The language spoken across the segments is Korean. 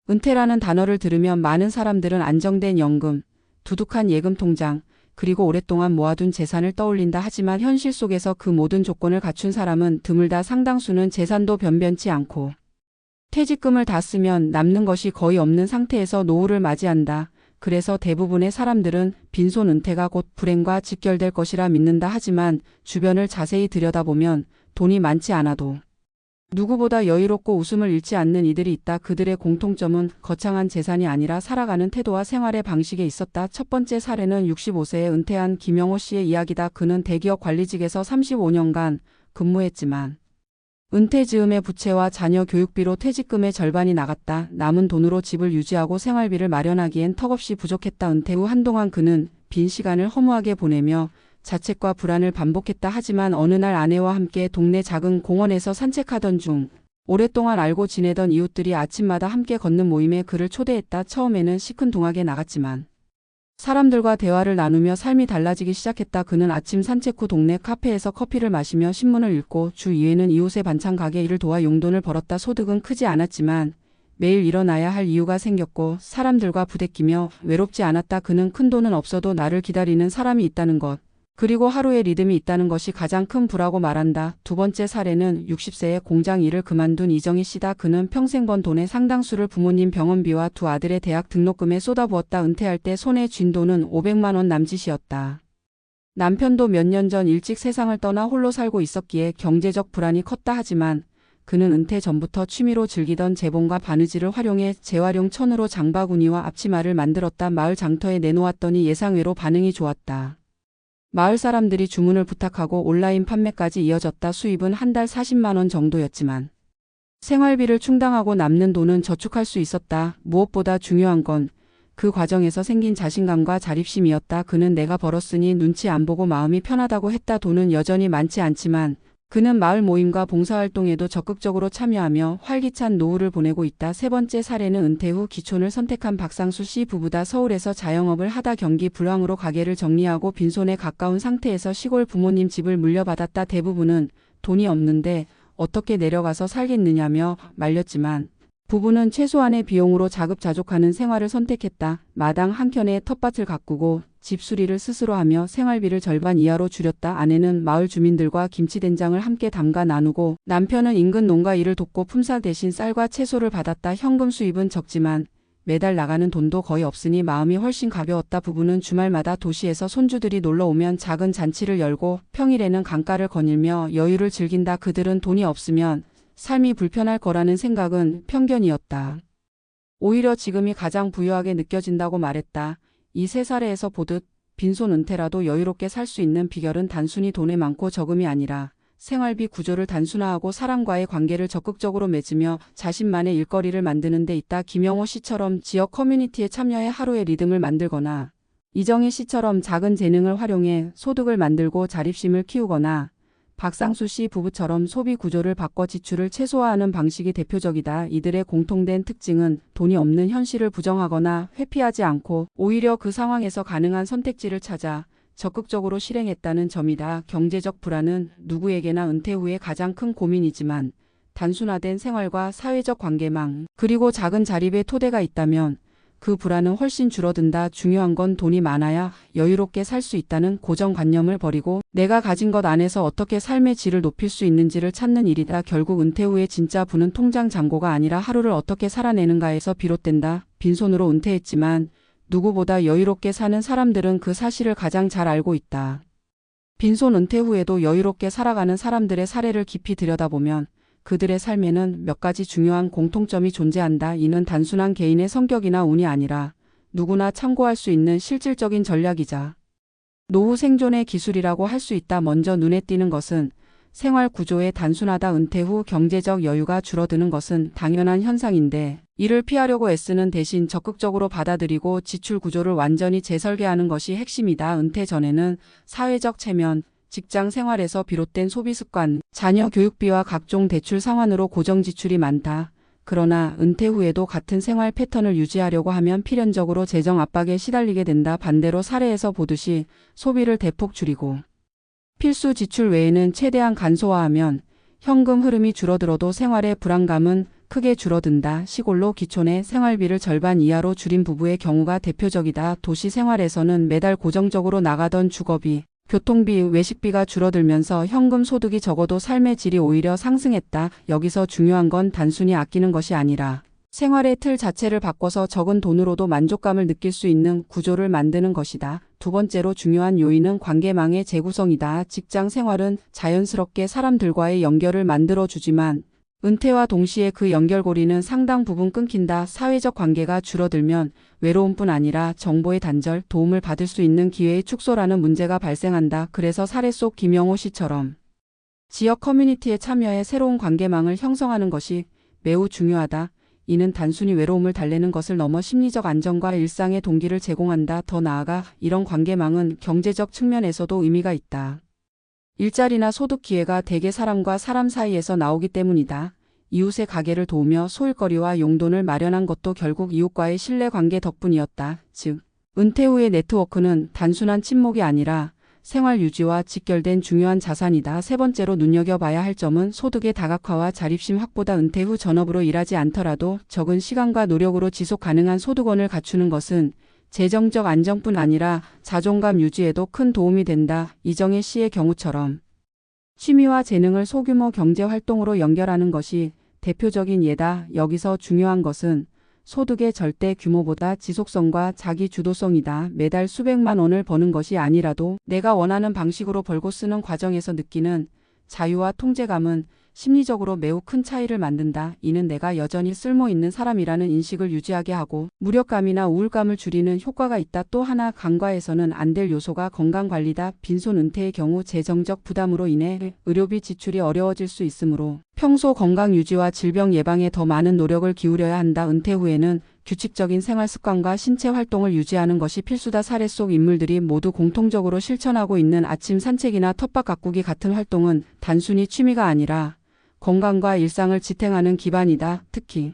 은퇴라는 단어를 들으면 많은 사람들은 안정된 연금, 두둑한 예금 통장, 그리고 오랫동안 모아둔 재산을 떠올린다 하지만 현실 속에서 그 모든 조건을 갖춘 사람은 드물다. 상당수는 재산도 변변치 않고 퇴직금을 다 쓰면 남는 것이 거의 없는 상태에서 노후를 맞이한다. 그래서 대부분의 사람들은 빈손 은퇴가 곧 불행과 직결될 것이라 믿는다. 하지만 주변을 자세히 들여다보면 돈이 많지 않아도 누구보다 여유롭고 웃음을 잃지 않는 이들이 있다. 그들의 공통점은 거창한 재산이 아니라 살아가는 태도와 생활의 방식에 있었다. 첫 번째 사례는 65세에 은퇴한 김영호 씨의 이야기다. 그는 대기업 관리직에서 35년간 근무했지만 은퇴 즈음에 부채와 자녀 교육비로 퇴직금의 절반이 나갔다. 남은 돈으로 집을 유지하고 생활비를 마련하기엔 턱없이 부족했다. 은퇴 후 한동안 그는 빈 시간을 허무하게 보내며 자책과 불안을 반복했다. 하지만 어느 날 아내와 함께 동네 작은 공원에서 산책하던 중 오랫동안 알고 지내던 이웃들이 아침마다 함께 걷는 모임에 그를 초대했다. 처음에는 시큰둥하게 나갔지만 사람들과 대화를 나누며 삶이 달라지기 시작했다. 그는 아침 산책 후 동네 카페에서 커피를 마시며 신문을 읽고 주 2회는 이웃의 반찬 가게 일을 도와 용돈을 벌었다. 소득은 크지 않았지만 매일 일어나야 할 이유가 생겼고 사람들과 부대끼며 외롭지 않았다. 그는 큰 돈은 없어도 나를 기다리는 사람이 있다는 것, 그리고 하루의 리듬이 있다는 것이 가장 큰 부라고 말한다. 두 번째 사례는 60세에 공장 일을 그만둔 이정희 씨다. 그는 평생 번 돈의 상당수를 부모님 병원비와 두 아들의 대학 등록금에 쏟아부었다. 은퇴할 때 손에 쥔 돈은 500만 원 남짓이었다. 남편도 몇 년 전 일찍 세상을 떠나 홀로 살고 있었기에 경제적 불안이 컸다. 하지만 그는 은퇴 전부터 취미로 즐기던 재봉과 바느질을 활용해 재활용 천으로 장바구니와 앞치마를 만들었다. 마을 장터에 내놓았더니 예상외로 반응이 좋았다. 마을 사람들이 주문을 부탁하고 온라인 판매까지 이어졌다. 수입은 한 달 40만 원 정도였지만 생활비를 충당하고 남는 돈은 저축할 수 있었다. 무엇보다 중요한 건 그 과정에서 생긴 자신감과 자립심이었다. 그는 내가 벌었으니 눈치 안 보고 마음이 편하다고 했다. 돈은 여전히 많지 않지만 그는 마을 모임과 봉사활동에도 적극적으로 참여하며 활기찬 노후를 보내고 있다. 세 번째 사례는 은퇴 후 기촌을 선택한 박상수 씨 부부다. 서울에서 자영업을 하다 경기 불황으로 가게를 정리하고 빈손에 가까운 상태에서 시골 부모님 집을 물려받았다. 대부분은 돈이 없는데 어떻게 내려가서 살겠느냐며 말렸지만 부부는 최소한의 비용으로 자급자족하는 생활을 선택했다. 마당 한켠에 텃밭을 가꾸고 집 수리를 스스로 하며 생활비를 절반 이하로 줄였다. 아내는 마을 주민들과 김치된장을 함께 담가 나누고 남편은 인근 농가 일을 돕고 품삯 대신 쌀과 채소를 받았다. 현금 수입은 적지만 매달 나가는 돈도 거의 없으니 마음이 훨씬 가벼웠다. 부부는 주말마다 도시에서 손주들이 놀러 오면 작은 잔치를 열고 평일에는 강가를 거닐며 여유를 즐긴다. 그들은 돈이 없으면 삶이 불편할 거라는 생각은 편견이었다. 오히려 지금이 가장 부유하게 느껴진다고 말했다. 이 세 사례에서 보듯 빈손 은퇴라도 여유롭게 살 수 있는 비결은 단순히 돈의 많고 적음이 아니라 생활비 구조를 단순화하고 사람과의 관계를 적극적으로 맺으며 자신만의 일거리를 만드는 데 있다. 김영호 씨처럼 지역 커뮤니티에 참여해 하루의 리듬을 만들거나 이정희 씨처럼 작은 재능을 활용해 소득을 만들고 자립심을 키우거나 박상수 씨 부부처럼 소비 구조를 바꿔 지출을 최소화하는 방식이 대표적이다. 이들의 공통된 특징은 돈이 없는 현실을 부정하거나 회피하지 않고 오히려 그 상황에서 가능한 선택지를 찾아 적극적으로 실행했다는 점이다. 경제적 불안은 누구에게나 은퇴 후에 가장 큰 고민이지만 단순화된 생활과 사회적 관계망 그리고 작은 자립의 토대가 있다면 그 불안은 훨씬 줄어든다. 중요한 건 돈이 많아야 여유롭게 살 수 있다는 고정관념을 버리고 내가 가진 것 안에서 어떻게 삶의 질을 높일 수 있는지를 찾는 일이다. 결국 은퇴 후에 진짜 부는 통장 잔고가 아니라 하루를 어떻게 살아내는가에서 비롯된다. 빈손으로 은퇴했지만 누구보다 여유롭게 사는 사람들은 그 사실을 가장 잘 알고 있다. 빈손 은퇴 후에도 여유롭게 살아가는 사람들의 사례를 깊이 들여다보면 그들의 삶에는 몇 가지 중요한 공통점이 존재한다. 이는 단순한 개인의 성격이나 운이 아니라 누구나 참고할 수 있는 실질적인 전략이자 노후 생존의 기술이라고 할 수 있다. 먼저 눈에 띄는 것은 생활 구조의 단순하다. 은퇴 후 경제적 여유가 줄어드는 것은 당연한 현상인데 이를 피하려고 애쓰는 대신 적극적으로 받아들이고 지출 구조를 완전히 재설계하는 것이 핵심이다. 은퇴 전에는 사회적 체면, 직장 생활에서 비롯된 소비 습관, 자녀 교육비와 각종 대출 상환으로 고정 지출이 많다. 그러나 은퇴 후에도 같은 생활 패턴을 유지하려고 하면 필연적으로 재정 압박에 시달리게 된다. 반대로 사례에서 보듯이 소비를 대폭 줄이고 필수 지출 외에는 최대한 간소화하면 현금 흐름이 줄어들어도 생활의 불안감은 크게 줄어든다. 시골로 기촌해 생활비를 절반 이하로 줄인 부부의 경우가 대표적이다. 도시 생활에서는 매달 고정적으로 나가던 주거비, 교통비, 외식비가 줄어들면서 현금 소득이 적어도 삶의 질이 오히려 상승했다. 여기서 중요한 건 단순히 아끼는 것이 아니라 생활의 틀 자체를 바꿔서 적은 돈으로도 만족감을 느낄 수 있는 구조를 만드는 것이다. 두 번째로 중요한 요인은 관계망의 재구성이다. 직장 생활은 자연스럽게 사람들과의 연결을 만들어주지만 은퇴와 동시에 그 연결고리는 상당 부분 끊긴다. 사회적 관계가 줄어들면 외로움뿐 아니라 정보의 단절, 도움을 받을 수 있는 기회의 축소라는 문제가 발생한다. 그래서 사례 속 김영호 씨처럼 지역 커뮤니티에 참여해 새로운 관계망을 형성하는 것이 매우 중요하다. 이는 단순히 외로움을 달래는 것을 넘어 심리적 안정과 일상의 동기를 제공한다. 더 나아가 이런 관계망은 경제적 측면에서도 의미가 있다. 일자리나 소득 기회가 대개 사람과 사람 사이에서 나오기 때문이다. 이웃의 가게를 도우며 소일거리와 용돈을 마련한 것도 결국 이웃과의 신뢰관계 덕분이었다. 즉, 은퇴 후의 네트워크는 단순한 친목이 아니라 생활 유지와 직결된 중요한 자산이다. 세 번째로 눈여겨봐야 할 점은 소득의 다각화와 자립심 확보다. 은퇴 후 전업으로 일하지 않더라도 적은 시간과 노력으로 지속 가능한 소득원을 갖추는 것은 재정적 안정뿐 아니라 자존감 유지에도 큰 도움이 된다. 이정혜 씨의 경우처럼 취미와 재능을 소규모 경제활동으로 연결하는 것이 대표적인 예다. 여기서 중요한 것은 소득의 절대 규모보다 지속성과 자기 주도성이다. 매달 수백만 원을 버는 것이 아니라도 내가 원하는 방식으로 벌고 쓰는 과정에서 느끼는 자유와 통제감은 심리적으로 매우 큰 차이를 만든다. 이는 내가 여전히 쓸모 있는 사람이라는 인식을 유지하게 하고 무력감이나 우울감을 줄이는 효과가 있다. 또 하나 간과해서는 안 될 요소가 건강관리다. 빈손 은퇴의 경우 재정적 부담으로 인해 의료비 지출이 어려워질 수 있으므로 평소 건강 유지와 질병 예방에 더 많은 노력을 기울여야 한다. 은퇴 후에는 규칙적인 생활 습관과 신체 활동을 유지하는 것이 필수다. 사례 속 인물들이 모두 공통적으로 실천하고 있는 아침 산책이나 텃밭 가꾸기 같은 활동은 단순히 취미가 아니라 건강과 일상을 지탱하는 기반이다. 특히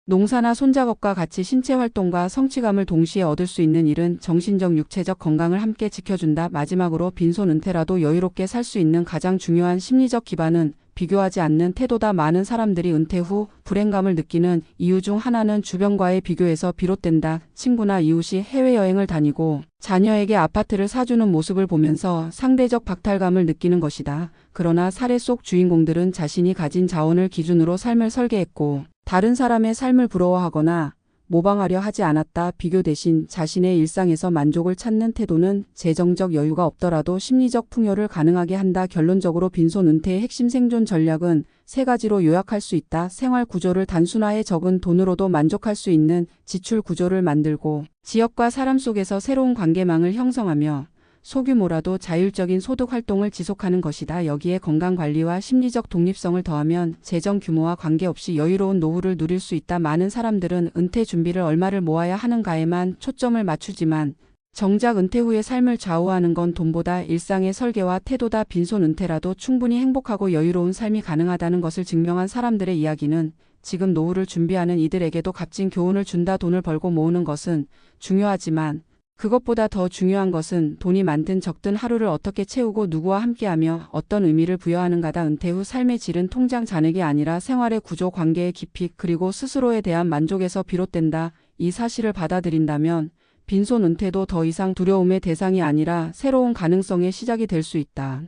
농사나 손작업과 같이 신체 활동과 성취감을 동시에 얻을 수 있는 일은 정신적 육체적 건강을 함께 지켜준다. 마지막으로 빈손 은퇴라도 여유롭게 살 수 있는 가장 중요한 심리적 기반은 비교하지 않는 태도다. 많은 사람들이 은퇴 후 불행감을 느끼는 이유 중 하나는 주변과의 비교에서 비롯된다. 친구나 이웃이 해외여행을 다니고 자녀에게 아파트를 사주는 모습을 보면서 상대적 박탈감을 느끼는 것이다. 그러나 사례 속 주인공들은 자신이 가진 자원을 기준으로 삶을 설계했고 다른 사람의 삶을 부러워하거나 모방하려 하지 않았다. 비교 대신 자신의 일상에서 만족을 찾는 태도는 재정적 여유가 없더라도 심리적 풍요를 가능하게 한다. 결론적으로 빈손 은퇴의 핵심 생존 전략은 세 가지로 요약할 수 있다. 생활 구조를 단순화해 적은 돈으로도 만족할 수 있는 지출 구조를 만들고 지역과 사람 속에서 새로운 관계망을 형성하며 소규모라도 자율적인 소득 활동을 지속하는 것이다. 여기에 건강관리와 심리적 독립성을 더하면 재정 규모와 관계없이 여유로운 노후를 누릴 수 있다. 많은 사람들은 은퇴 준비를 얼마를 모아야 하는가에만 초점을 맞추지만 정작 은퇴 후의 삶을 좌우하는 건 돈보다 일상의 설계와 태도다. 빈손 은퇴라도 충분히 행복하고 여유로운 삶이 가능하다는 것을 증명한 사람들의 이야기는 지금 노후를 준비하는 이들에게도 값진 교훈을 준다. 돈을 벌고 모으는 것은 중요하지만 그것보다 더 중요한 것은 돈이 많든 적든 하루를 어떻게 채우고 누구와 함께하며 어떤 의미를 부여하는가다. 은퇴 후 삶의 질은 통장 잔액이 아니라 생활의 구조, 관계의 깊이, 그리고 스스로에 대한 만족에서 비롯된다. 이 사실을 받아들인다면 빈손 은퇴도 더 이상 두려움의 대상이 아니라 새로운 가능성의 시작이 될 수 있다.